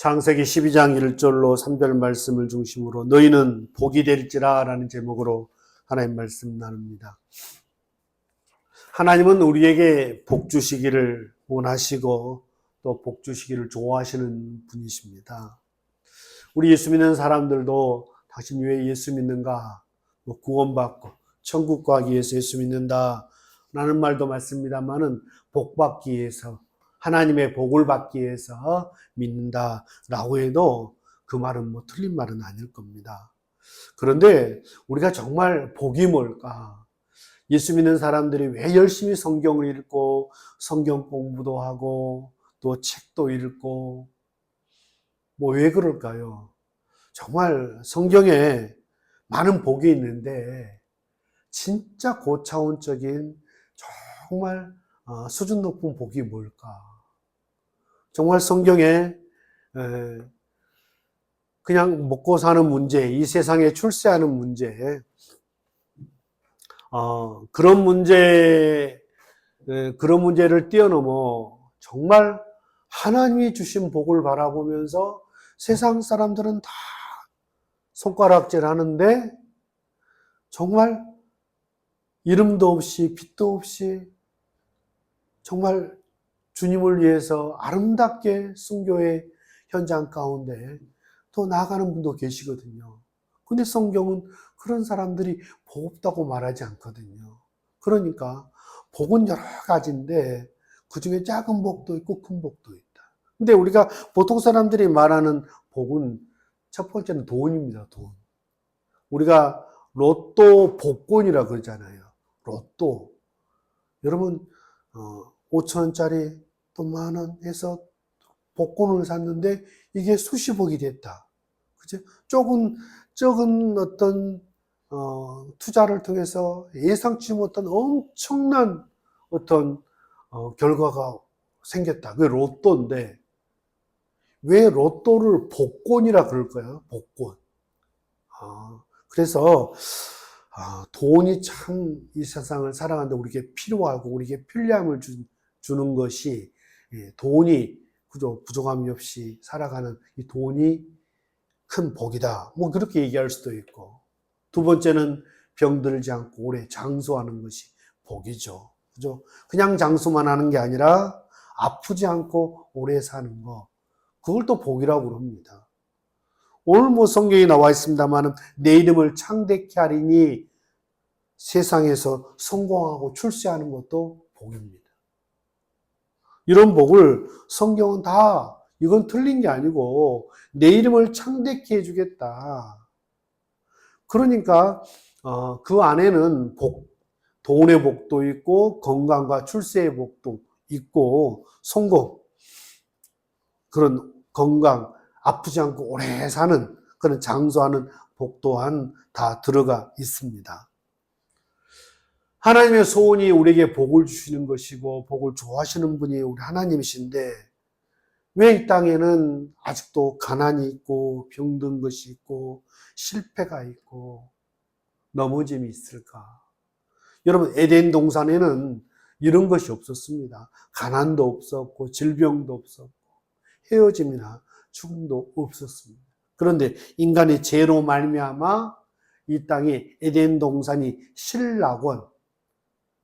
창세기 12장 1절로 3절 말씀을 중심으로 너희는 복이 될지라 라는 제목으로 하나님 말씀 나눕니다. 하나님은 우리에게 복 주시기를 원하시고 또 복 주시기를 좋아하시는 분이십니다. 우리 예수 믿는 사람들도 당신 왜 예수 믿는가? 구원받고 천국 가기 위해서 예수 믿는다 라는 말도 맞습니다만은 복 받기 위해서 하나님의 복을 받기 위해서 믿는다라고 해도 그 말은 틀린 말은 아닐 겁니다. 그런데 우리가 정말 복이 뭘까? 예수 믿는 사람들이 왜 열심히 성경을 읽고 성경 공부도 하고 또 책도 읽고 왜 그럴까요? 정말 성경에 많은 복이 있는데 진짜 고차원적인 정말 수준 높은 복이 뭘까? 정말 성경에 그냥 먹고 사는 문제, 이 세상에 출세하는 문제, 그런 문제를 뛰어넘어 정말 하나님이 주신 복을 바라보면서 세상 사람들은 다 손가락질 하는데 정말 이름도 없이 빛도 없이 정말 주님을 위해서 아름답게 순교의 현장 가운데 또 나아가는 분도 계시거든요. 근데 성경은 그런 사람들이 복 없다고 말하지 않거든요. 그러니까 복은 여러 가지인데 그 중에 작은 복도 있고 큰 복도 있다. 근데 우리가 보통 사람들이 말하는 복은 첫 번째는 돈입니다. 돈. 우리가 로또 복권이라 그러잖아요. 로또. 여러분 5,000원짜리 또 10,000원 해서 복권을 샀는데 이게 수십억이 됐다. 그죠? 적은 어떤 투자를 통해서 예상치 못한 엄청난 어떤 결과가 생겼다. 그게 로또인데 왜 로또를 복권이라 그럴까요? 복권. 그래서 돈이 참 이 세상을 살아가는데 우리에게 필요하고 우리에게 편리함을 주는 것이 돈이 그저 부족함이 없이 살아가는 이 돈이 큰 복이다. 그렇게 얘기할 수도 있고. 두 번째는 병들지 않고 오래 장수하는 것이 복이죠. 그죠? 그냥 장수만 하는 게 아니라 아프지 않고 오래 사는 거. 그걸 또 복이라고 합니다. 오늘 성경에 나와 있습니다만 내 이름을 창대케 하리니 세상에서 성공하고 출세하는 것도 복입니다. 이런 복을 성경은 다 이건 틀린 게 아니고 내 이름을 창대케 해주겠다. 그러니까 그 안에는 돈의 복도 있고 건강과 출세의 복도 있고 성공, 그런 건강, 아프지 않고 오래 사는 그런 장수하는 복 또한 다 들어가 있습니다. 하나님의 소원이 우리에게 복을 주시는 것이고 복을 좋아하시는 분이 우리 하나님이신데 왜 이 땅에는 아직도 가난이 있고 병든 것이 있고 실패가 있고 넘어짐이 있을까? 여러분 에덴 동산에는 이런 것이 없었습니다. 가난도 없었고 질병도 없었고 헤어짐이나 죽음도 없었습니다. 그런데 인간의 죄로 말미암아 이 땅에 에덴 동산이 신락원,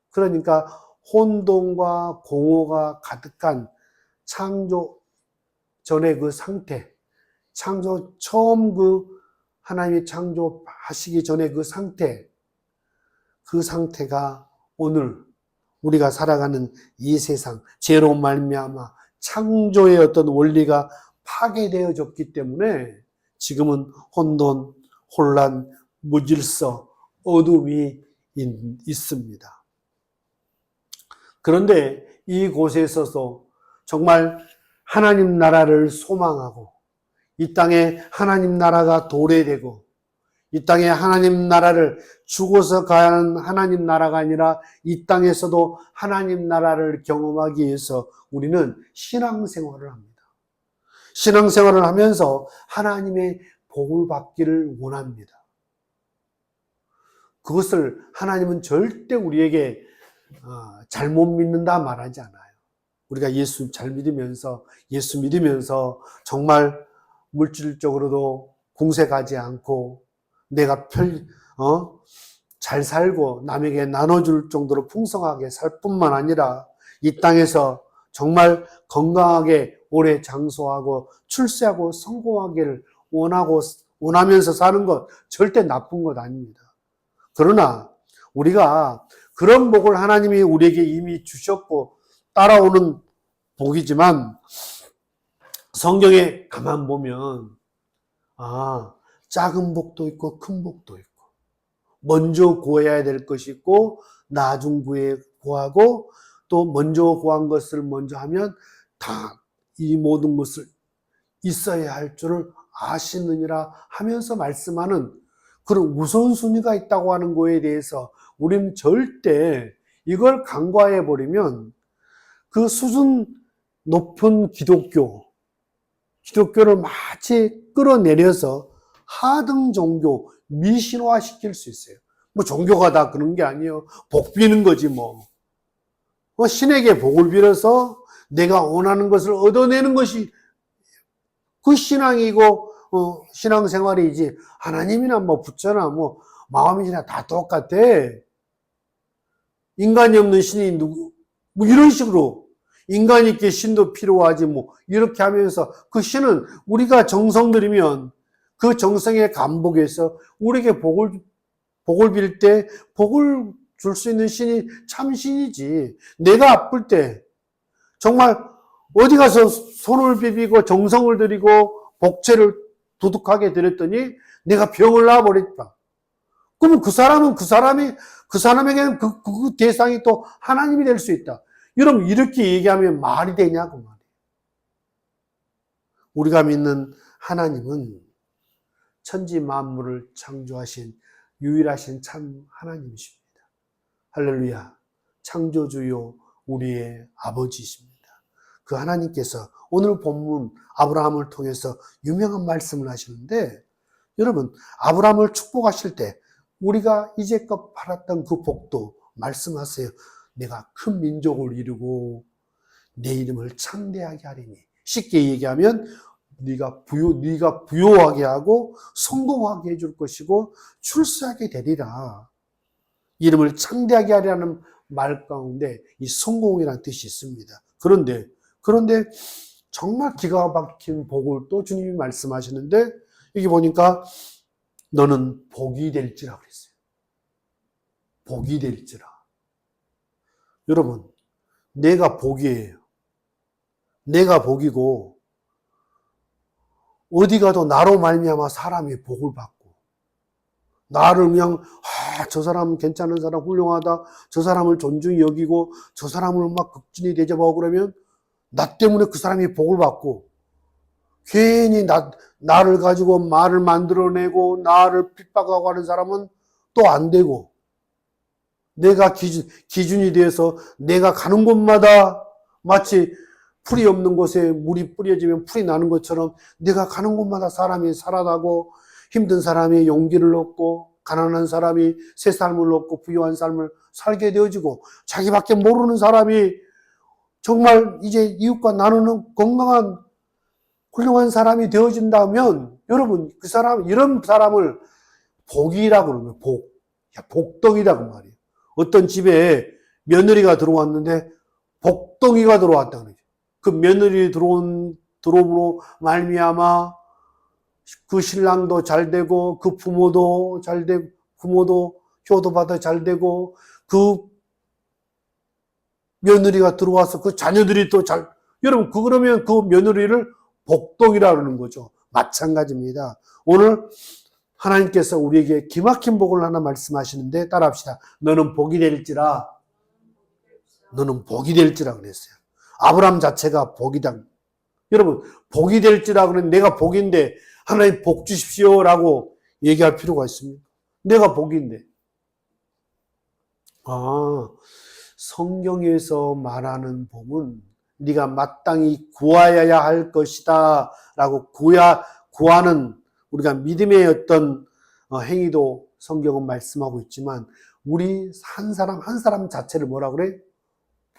그러니까 혼돈과 공허가 가득한 창조 전의 그 상태, 창조 처음 하나님이 창조하시기 전에 그 상태가 오늘 우리가 살아가는 이 세상, 죄로 말미암아 창조의 어떤 원리가 파괴되어졌기 때문에 지금은 혼돈, 혼란, 무질서, 어둠이 있습니다. 그런데 이곳에 있어서 정말 하나님 나라를 소망하고 이 땅에 하나님 나라가 도래되고 이 땅에 하나님 나라를 죽어서 가야 하는 하나님 나라가 아니라 이 땅에서도 하나님 나라를 경험하기 위해서 우리는 신앙생활을 합니다. 신앙생활을 하면서 하나님의 복을 받기를 원합니다. 그것을 하나님은 절대 우리에게 잘못 믿는다 말하지 않아요. 우리가 예수 믿으면서 정말 물질적으로도 공색하지 않고 내가 잘 살고 남에게 나눠줄 정도로 풍성하게 살 뿐만 아니라 이 땅에서 정말 건강하게 오래 장수하고 출세하고 성공하기를 원하면서 사는 것 절대 나쁜 것 아닙니다. 그러나 우리가 그런 복을 하나님이 우리에게 이미 주셨고 따라오는 복이지만 성경에 가만 보면 작은 복도 있고 큰 복도 있고 먼저 구해야 될 것이 있고 나중 구하고 또 먼저 구한 것을 먼저 하면 다 이 모든 것을 있어야 할 줄을 아시느니라 하면서 말씀하는 그런 우선순위가 있다고 하는 거에 대해서 우리는 절대 이걸 간과해 버리면 그 수준 높은 기독교를 마치 끌어내려서 하등 종교, 미신화 시킬 수 있어요. 뭐 종교가 다 그런 게 아니에요. 복 비는 거지 뭐. 신에게 복을 빌어서 내가 원하는 것을 얻어내는 것이 그 신앙이고 신앙생활이지 하나님이나 뭐 부처나 뭐 마음이나 다 똑같아. 인간이 없는 신이 누구 뭐 이런 식으로 인간 있게 신도 필요하지 뭐 이렇게 하면서 그 신은 우리가 정성 들이면 그 정성의 감복에서 우리에게 복을 빌 때 복을 줄 수 있는 신이 참 신이지. 내가 아플 때 정말 어디 가서 손을 비비고 정성을 들이고 복채를 두둑하게 드렸더니 내가 병을 놔버렸다. 그러면 그 사람에게는 그 대상이 또 하나님이 될 수 있다. 여러분 이렇게 얘기하면 말이 되냐고 말이에요. 우리가 믿는 하나님은 천지 만물을 창조하신 유일하신 참 하나님이십니다. 할렐루야. 창조주요 우리의 아버지십니다. 그 하나님께서 오늘 본문 아브라함을 통해서 유명한 말씀을 하시는데 여러분 아브라함을 축복하실 때 우리가 이제껏 받았던 그 복도 말씀하세요. 내가 큰 민족을 이루고 내 이름을 창대하게 하리니 쉽게 얘기하면 네가 부요하게 하고 성공하게 해줄 것이고 출세하게 되리라. 이름을 창대하게 하리라는 말 가운데 이 성공이라는 뜻이 있습니다. 그런데 정말 기가 막힌 복을 또 주님이 말씀하시는데 여기 보니까 너는 복이 될지라 그랬어요. 복이 될지라. 여러분, 내가 복이에요. 내가 복이고 어디 가도 나로 말미암아 사람이 복을 받고 나를 그냥 저 사람 괜찮은 사람 훌륭하다. 저 사람을 존중히 여기고 저 사람을 막 극진히 대접하고 그러면 나 때문에 그 사람이 복을 받고 괜히 나를 가지고 말을 만들어내고 나를 핍박하고 하는 사람은 또 안 되고 내가 기준이 되어서 내가 가는 곳마다 마치 풀이 없는 곳에 물이 뿌려지면 풀이 나는 것처럼 내가 가는 곳마다 사람이 살아나고 힘든 사람이 용기를 얻고 가난한 사람이 새 삶을 얻고 부유한 삶을 살게 되어지고 자기밖에 모르는 사람이 정말 이제 이웃과 나누는 건강한 훌륭한 사람이 되어진다면 여러분 이런 사람을 복이라고 그러는 거예요. 복덩이라고 말이에요. 어떤 집에 며느리가 들어왔는데 복덩이가 들어왔다 그러죠. 그 며느리 들어옴으로 말미암아 그 신랑도 잘 되고 그 부모도 잘 되고 부모도 효도받아 잘 되고 그 며느리가 들어와서 그 자녀들이 또 여러분 그러면 그 며느리를 복덩이라 그러는 거죠. 마찬가지입니다. 오늘 하나님께서 우리에게 기막힌 복을 하나 말씀하시는데 따라합시다. 너는 복이 될지라. 너는 복이 될지라 그랬어요. 아브라함 자체가 복이다. 여러분 복이 될지라 그러면 내가 복인데 하나님 복 주십시오라고 얘기할 필요가 있습니다. 내가 복인데. 성경에서 말하는 복은 네가 마땅히 구하여야 할 것이다 라고 구하는 우리가 믿음의 어떤 행위도 성경은 말씀하고 있지만 우리 한 사람 자체를 뭐라 그래?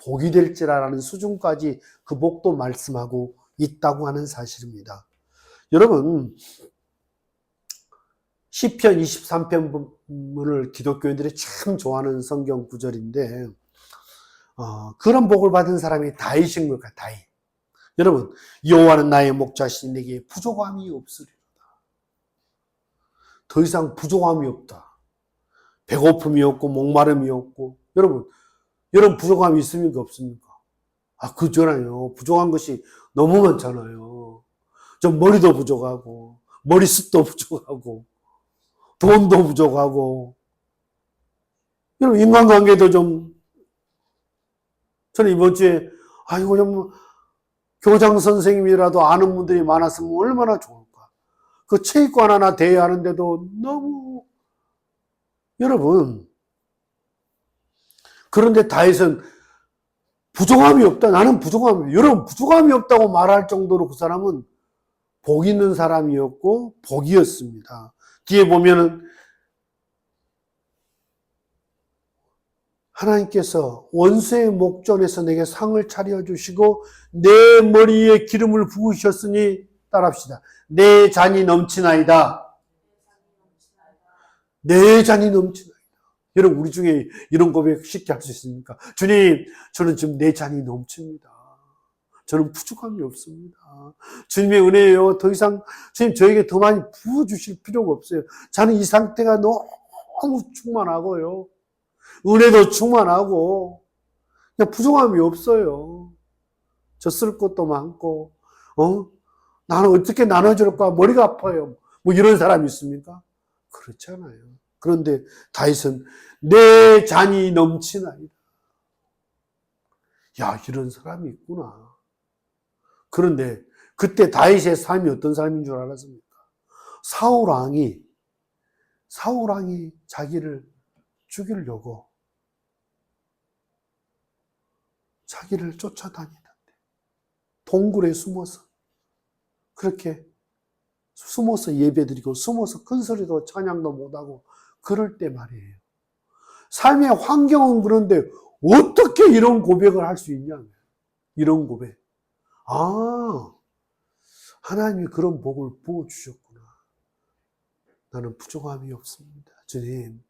복이 될지라라는 수준까지 그 복도 말씀하고 있다고 하는 사실입니다. 여러분, 시편 23편을 기독교인들이 참 좋아하는 성경 구절인데, 그런 복을 받은 사람이 다윗인 것 같아요. 다윗. 여러분, 여호와는 나의 목자시니 내게 부족함이 없으리로다. 더 이상 부족함이 없다. 배고픔이 없고 목마름이 없고. 여러분 부족함이 있습니까 없습니까? 그잖아요. 부족한 것이 너무 많잖아요. 좀 머리도 부족하고 머리숱도 부족하고 돈도 부족하고. 여러분 인간관계도 좀, 저는 이번 주에 이거 좀 교장 선생님이라도 아는 분들이 많았으면 얼마나 좋을까. 그 체육관 하나 대여하는데도 너무, 여러분, 그런데 다윗은 부족함이 없다. 나는 부족함이, 여러분 부족함이 없다고 말할 정도로 그 사람은 복 있는 사람이었고 복이었습니다. 뒤에 보면은 하나님께서 원수의 목전에서 내게 상을 차려주시고 내 머리에 기름을 부으셨으니, 따라합시다. 내 잔이 넘치나이다. 내 잔이 넘치나이다. 여러분 우리 중에 이런 고백 쉽게 할 수 있습니까? 주님, 저는 지금 내 잔이 넘칩니다. 저는 부족함이 없습니다. 주님의 은혜예요. 더 이상 주님 저에게 더 많이 부어주실 필요가 없어요. 저는 이 상태가 너무 충만하고요. 은혜도 충만하고 그냥 부족함이 없어요. 저 쓸 것도 많고, 나는 어떻게 나눠줄까? 머리가 아파요. 뭐 이런 사람이 있습니까? 그렇잖아요. 그런데 다윗은 내 잔이 넘치나이다. 야, 이런 사람이 있구나. 그런데 그때 다윗의 삶이 어떤 삶인 줄 알았습니까? 사울 왕이 자기를 죽이려고 자기를 쫓아다니던데, 동굴에 숨어서 그렇게 숨어서 예배드리고 숨어서 큰 소리도 찬양도 못하고 그럴 때 말이에요. 삶의 환경은 그런데 어떻게 이런 고백을 할 수 있냐. 이런 고백. 하나님이 그런 복을 부어주셨구나. 나는 부족함이 없습니다. 주님,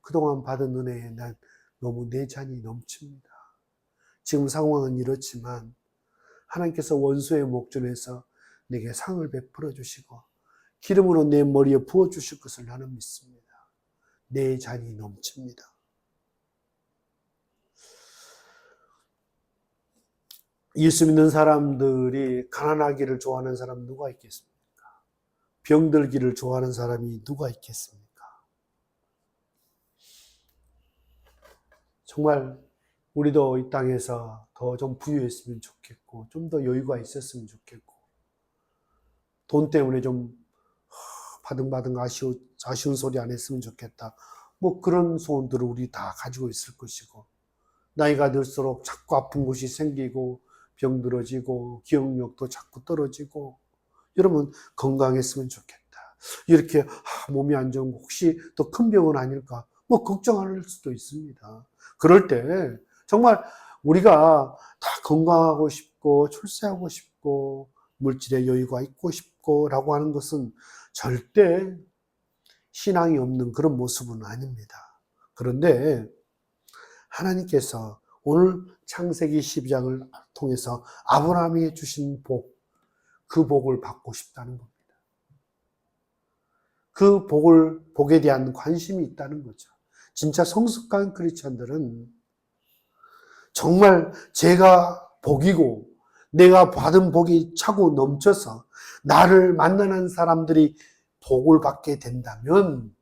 그동안 받은 은혜에 난 너무 내 잔이 넘칩니다. 지금 상황은 이렇지만 하나님께서 원수의 목전에서 내게 상을 베풀어 주시고 기름으로 내 머리에 부어 주실 것을 나는 믿습니다. 내 잔이 넘칩니다. 예수 믿는 사람들이 가난하기를 좋아하는 사람 누가 있겠습니까? 병들기를 좋아하는 사람이 누가 있겠습니까? 정말 우리도 이 땅에서 더 좀 부유했으면 좋겠고, 좀 더 여유가 있었으면 좋겠고, 돈 때문에 좀 바등바등 아쉬운 소리 안 했으면 좋겠다. 뭐 그런 소원들을 우리 다 가지고 있을 것이고, 나이가 들수록 자꾸 아픈 곳이 생기고, 병들어지고, 기억력도 자꾸 떨어지고, 여러분 건강했으면 좋겠다. 이렇게 몸이 안 좋은 거 혹시 더 큰 병은 아닐까? 뭐 걱정할 수도 있습니다. 그럴 때 정말 우리가 다 건강하고 싶고 출세하고 싶고 물질의 여유가 있고 싶고 라고 하는 것은 절대 신앙이 없는 그런 모습은 아닙니다. 그런데 하나님께서 오늘 창세기 12장을 통해서 아브라함이 주신 복, 그 복을 받고 싶다는 겁니다. 그 복에 대한 관심이 있다는 거죠. 진짜 성숙한 크리스천들은 정말 제가 복이고 내가 받은 복이 차고 넘쳐서 나를 만나는 사람들이 복을 받게 된다면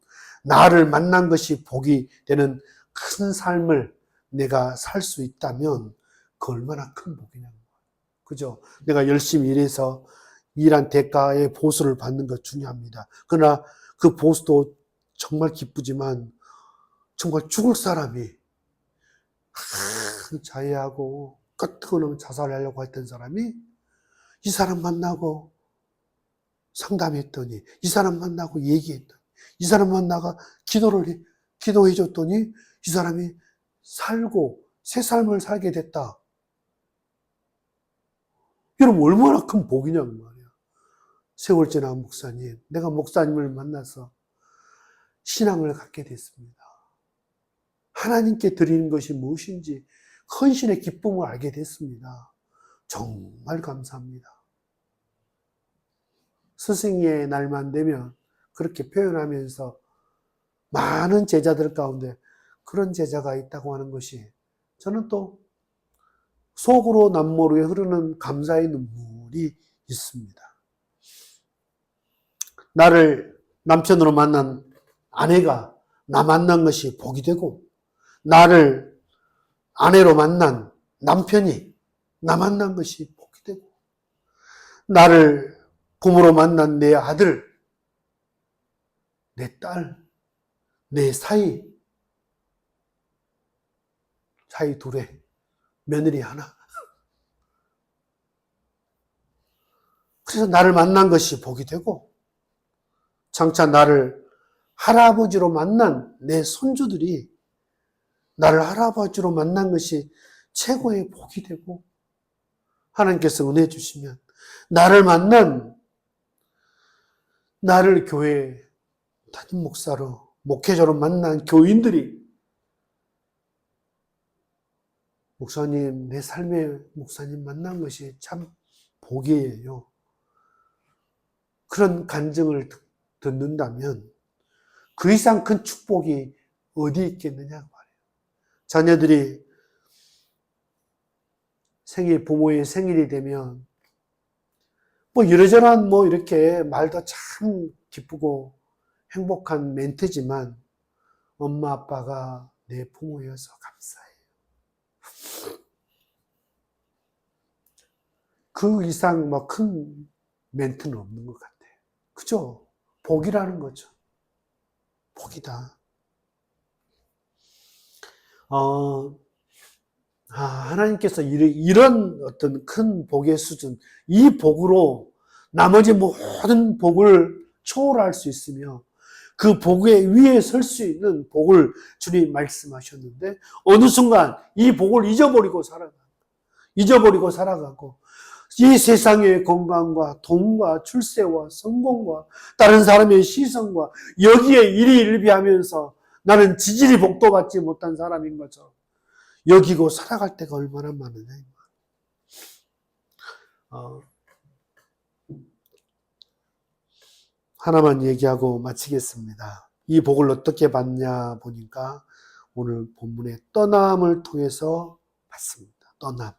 나를 만난 것이 복이 되는 큰 삶을 내가 살 수 있다면 그 얼마나 큰 복이냐는 거예요. 그죠? 내가 열심히 일해서 일한 대가의 보수를 받는 것 중요합니다. 그러나 그 보수도 정말 기쁘지만 정말 죽을 사람이 자해하고 끝으로는 자살하려고 했던 사람이 이 사람 만나고 상담했더니, 이 사람 만나고 얘기했더니, 이 사람 만나가 기도해 줬더니 이 사람이 살고 새 삶을 살게 됐다. 여러분 얼마나 큰 복이냐는 말이야. 세월 지나 목사님, 내가 목사님을 만나서 신앙을 갖게 됐습니다. 하나님께 드리는 것이 무엇인지 헌신의 기쁨을 알게 됐습니다. 정말 감사합니다. 스승의 날만 되면 그렇게 표현하면서 많은 제자들 가운데 그런 제자가 있다고 하는 것이 저는 또 속으로 남모르게 흐르는 감사의 눈물이 있습니다. 나를 남편으로 만난 아내가 나 만난 것이 복이 되고, 나를 아내로 만난 남편이 나 만난 것이 복이 되고, 나를 부모로 만난 내 아들, 내 딸, 내 사이 둘에 며느리 하나. 그래서 나를 만난 것이 복이 되고, 장차 나를 할아버지로 만난 내 손주들이 나를 할아버지로 만난 것이 최고의 복이 되고, 하나님께서 은혜 주시면 나를 만난, 나를 교회 담임 목사로, 목회자로 만난 교인들이 목사님, 내 삶의 목사님 만난 것이 참 복이에요. 그런 간증을 듣는다면 그 이상 큰 축복이 어디 있겠느냐고 말이에요. 자녀들이 부모의 생일이 되면 이러저러한 이렇게 말도 참 기쁘고 행복한 멘트지만 엄마 아빠가 내 부모여서 감사해요. 그 이상 큰 멘트는 없는 것 같아요. 그죠? 복이라는 거죠. 복이다. 하나님께서 이런 어떤 큰 복의 수준, 이 복으로 나머지 모든 복을 초월할 수 있으며 그 복의 위에 설 수 있는 복을 주님 말씀하셨는데, 어느 순간 이 복을 잊어버리고 살아가고 이 세상의 건강과 돈과 출세와 성공과 다른 사람의 시선과 여기에 일희일비하면서 나는 지질이 복도 받지 못한 사람인 것처럼 여기고 살아갈 때가 얼마나 많으냐. 하나만 얘기하고 마치겠습니다. 이 복을 어떻게 받냐 보니까 오늘 본문의 떠남을 통해서 받습니다. 떠남.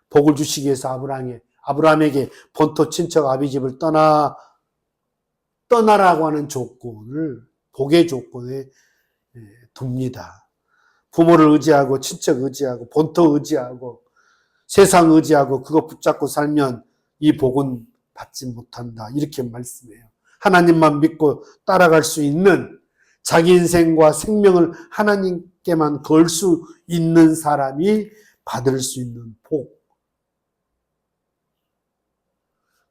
복을 주시기 위해서 아브라함에게 본토 친척 아비집을 떠나라고 하는 조건을 복의 조건에 둡니다. 부모를 의지하고 친척 의지하고 본토 의지하고 세상 의지하고 그거 붙잡고 살면 이 복은 받지 못한다. 이렇게 말씀해요. 하나님만 믿고 따라갈 수 있는, 자기 인생과 생명을 하나님께만 걸 수 있는 사람이 받을 수 있는 복.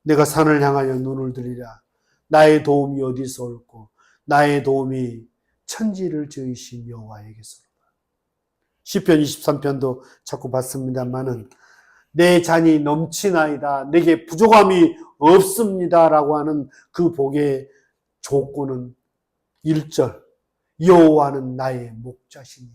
내가 산을 향하여 눈을 들이라. 나의 도움이 어디서 올고 나의 도움이 천지를 지으신 여호와에게서로다. 시편 23편도 자꾸 봤습니다마는 내 잔이 넘치나이다, 내게 부족함이 없습니다라고 하는 그 복의 조건은 1절, 여호와는 나의 목자시니.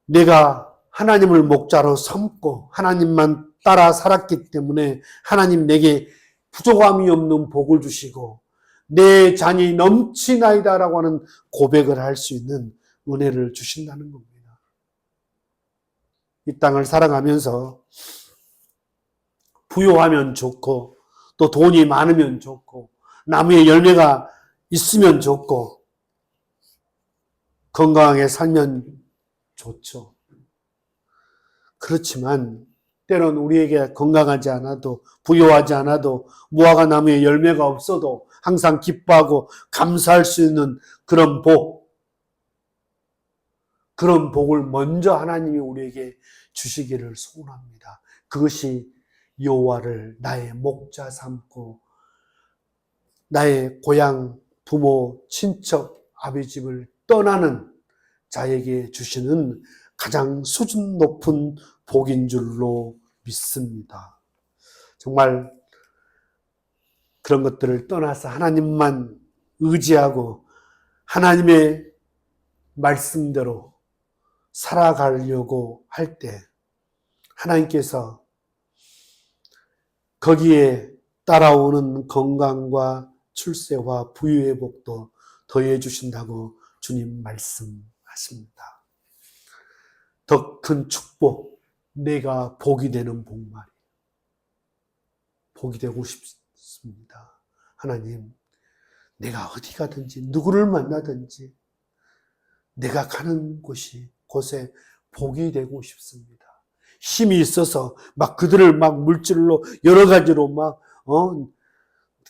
내가 하나님을 목자로 삼고 하나님만 따라 살았기 때문에 하나님 내게 부족함이 없는 복을 주시고 내 잔이 넘치나이다라고 하는 고백을 할 수 있는 은혜를 주신다는 겁니다. 이 땅을 살아가면서 부유하면 좋고 또 돈이 많으면 좋고 나무에 열매가 있으면 좋고 건강하게 살면 좋죠. 그렇지만 때론 우리에게 건강하지 않아도 부유하지 않아도 무화과 나무에 열매가 없어도 항상 기뻐하고 감사할 수 있는 그런 복을 먼저 하나님이 우리에게 주시기를 소원합니다. 그것이 여호와를 나의 목자 삼고 나의 고향, 부모, 친척, 아비집을 떠나는 자에게 주시는 가장 수준 높은 복인 줄로 믿습니다. 정말 그런 것들을 떠나서 하나님만 의지하고 하나님의 말씀대로 살아가려고 할 때 하나님께서 거기에 따라오는 건강과 출세와 부유의 복도 더해 주신다고 주님 말씀하십니다. 더 큰 축복, 내가 복이 되는 복말이 복이 되고 싶습니다. 하나님, 내가 어디 가든지 누구를 만나든지 내가 가는 곳에 복이 되고 싶습니다. 힘이 있어서 막 그들을 막 물질로 여러 가지로 막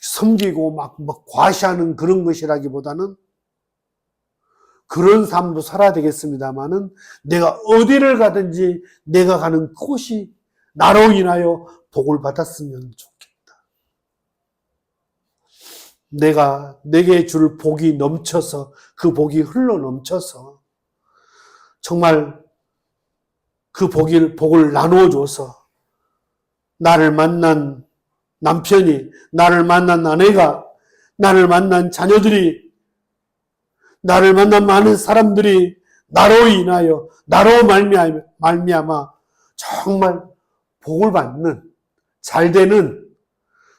섬기고 막 과시하는 그런 것이라기보다는 그런 삶도 살아야 되겠습니다만은 내가 어디를 가든지 내가 가는 곳이 나로 인하여 복을 받았으면 좋겠다. 내게 줄 복이 넘쳐서 그 복이 흘러 넘쳐서 정말 그 복을 나누어줘서 나를 만난 남편이, 나를 만난 아내가, 나를 만난 자녀들이, 나를 만난 많은 사람들이 나로 인하여, 나로 말미암아 정말 복을 받는, 잘 되는,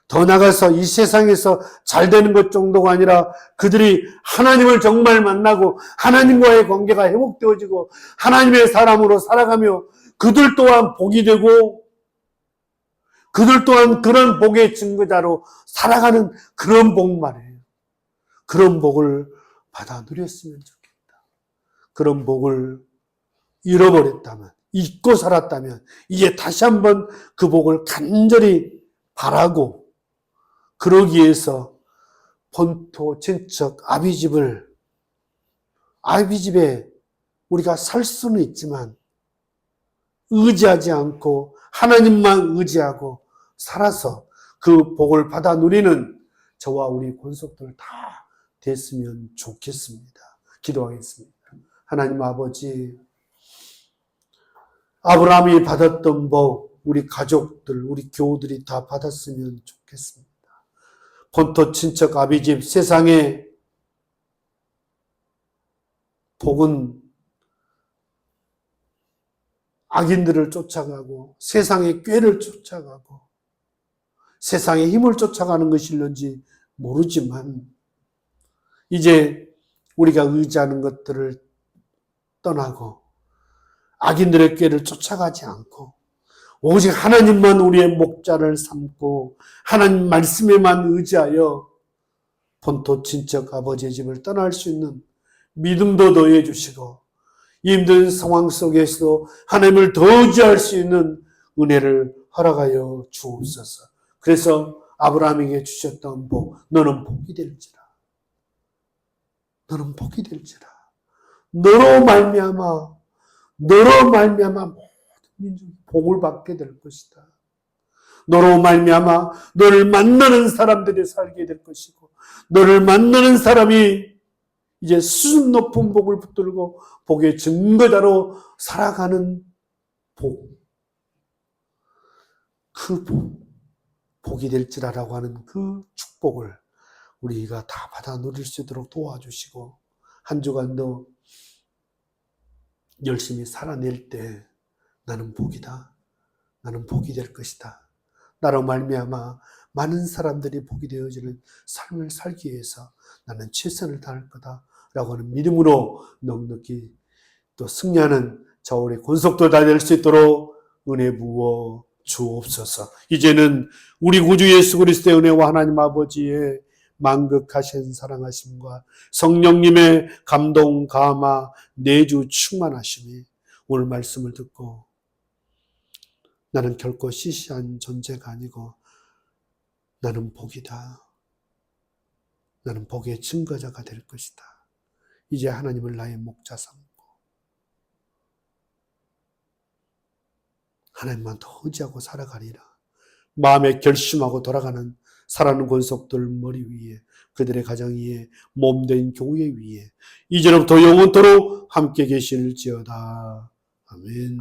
더 나아가서 이 세상에서 잘 되는 것 정도가 아니라 그들이 하나님을 정말 만나고 하나님과의 관계가 회복되어지고 하나님의 사람으로 살아가며 그들 또한 복이 되고 그들 또한 그런 복의 증거자로 살아가는 그런 복 말이에요. 그런 복을 받아 누렸으면 좋겠다. 그런 복을 잃어버렸다면, 잊고 살았다면 이제 다시 한번 그 복을 간절히 바라고 그러기 위해서 본토, 친척, 아비집에 우리가 살 수는 있지만 의지하지 않고 하나님만 의지하고 살아서 그 복을 받아 누리는 저와 우리 권속들 다 됐으면 좋겠습니다. 기도하겠습니다. 하나님 아버지, 아브라함이 받았던 복 우리 가족들, 우리 교우들이 다 받았으면 좋겠습니다. 본토, 친척, 아비집, 세상의 복은 악인들을 쫓아가고 세상의 꾀를 쫓아가고 세상의 힘을 쫓아가는 것일런지 모르지만 이제 우리가 의지하는 것들을 떠나고 악인들의 꾀를 쫓아가지 않고 오직 하나님만 우리의 목자를 삼고 하나님 말씀에만 의지하여 본토, 친척, 아버지의 집을 떠날 수 있는 믿음도 더해 주시고 힘든 상황 속에서도 하나님을 더 의지할 수 있는 은혜를 허락하여 주옵소서. 그래서 아브라함에게 주셨던 복, 너는 복이 될지라. 너는 복이 될지라. 너로 말미암아 모든 민족이 복을 받게 될 것이다. 너로 말미암아 너를 만나는 사람들이 살게 될 것이고 너를 만나는 사람이 이제 수준 높은 복을 붙들고 복의 증거자로 살아가는 복. 그 복이 될지라라고 하는 그 축복을 우리가 다 받아 누릴 수 있도록 도와주시고 한 주간도 열심히 살아낼 때 나는 복이다. 나는 복이 될 것이다. 나로 말미암아 많은 사람들이 복이 되어지는 삶을 살기 위해서 나는 최선을 다할 거다. 라고 하는 믿음으로 넉넉히 또 승리하는 저 우리 권속도 다 될 수 있도록 은혜 부어 주옵소서. 이제는 우리 구주 예수 그리스도의 은혜와 하나님 아버지의 만극하신 사랑하심과 성령님의 감동, 감화, 내주 충만하심이 오늘 말씀을 듣고 나는 결코 시시한 존재가 아니고 나는 복이다. 나는 복의 증거자가 될 것이다. 이제 하나님을 나의 목자 삼고 하나님만 더 의지하고 살아가리라. 마음에 결심하고 돌아가는 살아가는 권속들 머리 위에 그들의 가정 위에 몸된 교회 위에 이제로부터 영원토록 함께 계실지어다. 아멘.